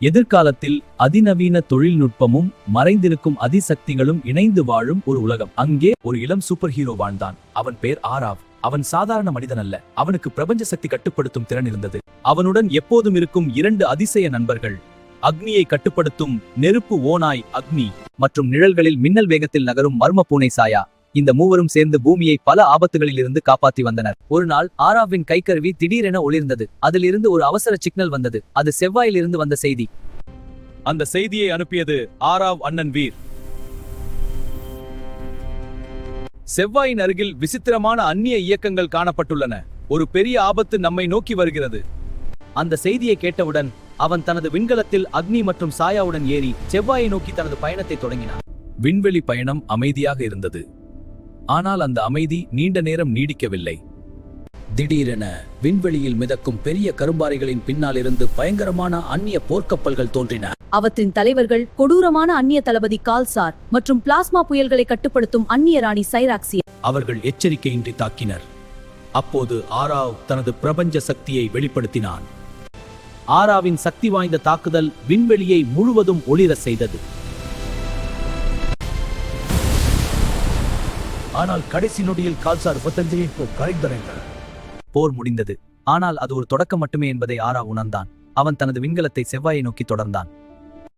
எதிர்காலத்தில் அதிநவீன தொழில்நுட்பமும் மறைந்திருக்கும் அதிசக்திகளும் இணைந்து வாழும் ஒரு உலகம். அங்கே ஒரு இளம் சூப்பர் ஹீரோ வாழ்ந்தான். அவன் பேர் ஆராவ். அவன் சாதாரண மனிதன் அல்ல. அவனுக்கு பிரபஞ்ச சக்தி கட்டுப்படுத்தும் திறன் இருந்தது. அவனுடன் எப்போதும் இருக்கும் 2 அதிசய நண்பர்கள்: அக்னியை கட்டுப்படுத்தும் நெருப்பு ஓநாய் அக்னி மற்றும் நிழல்களில் மின்னல் வேகத்தில் நகரும் மர்ம பூனை சாயா. இந்த மூவரும் சேர்ந்து பூமியை பல ஆபத்துகளில் இருந்து காப்பாற்றி வந்தனர். ஒரு நாள் ஆராவின் கைக்கருவி திடீரென ஒளிர்ந்தது. அதிலிருந்து ஒரு அவசர சிக்னல் வந்தது. அது செவ்வாயில் இருந்து வந்த செய்தி. அந்த செய்தியை அனுப்பியது ஆராவ் அண்ணன் வீர். செவ்வாயின் அருகில் விசித்திரமான அந்நிய இயக்கங்கள் காணப்பட்டுள்ளன. ஒரு பெரிய ஆபத்து நம்மை நோக்கி வருகிறது. அந்த செய்தியை கேட்டவுடன் அவன் தனது விண்கலத்தில் அக்னி மற்றும் சாயாவுடன் ஏறி செவ்வாயை நோக்கி தனது பயணத்தை தொடங்கினான். விண்வெளி பயணம் அமைதியாக இருந்தது. ஆனால் அந்த அமைதி நீண்ட நேரம் நீடிக்கவில்லை. திடீரென விண்வெளியில் மிதக்கும் பெரிய கரும்பாறைகளின் பின்னால் இருந்து பயங்கரமான அந்நிய போர்க்கப்பல்கள் தோன்றின. அவற்றின் தலைவர்கள் கொடூரமான அந்நிய தளபதி கால்சார் மற்றும் பிளாஸ்மா புயல்களை கட்டுப்படுத்தும் அந்நிய ராணி சைராக்சியா. அவர்கள் எச்சரிக்கையின்றி தாக்கினர். அப்போது ஆராவ் தனது பிரபஞ்ச சக்தியை வெளிப்படுத்தினான். ஆராவின் சக்தி வாய்ந்த தாக்குதல் விண்வெளியை முழுவதும் ஒளிர செய்தது. ஆனால் கடைசி நொடியில் கால்சார் 35 கரைந்தடைந்தார். போர் முடிந்தது. ஆனால் அது ஒரு தொடக்கம் மட்டுமே என்பதை ஆராவ் உணர்ந்தான். அவன் தனது விண்கலத்தை செவ்வாயை நோக்கி தொடர்ந்தான்.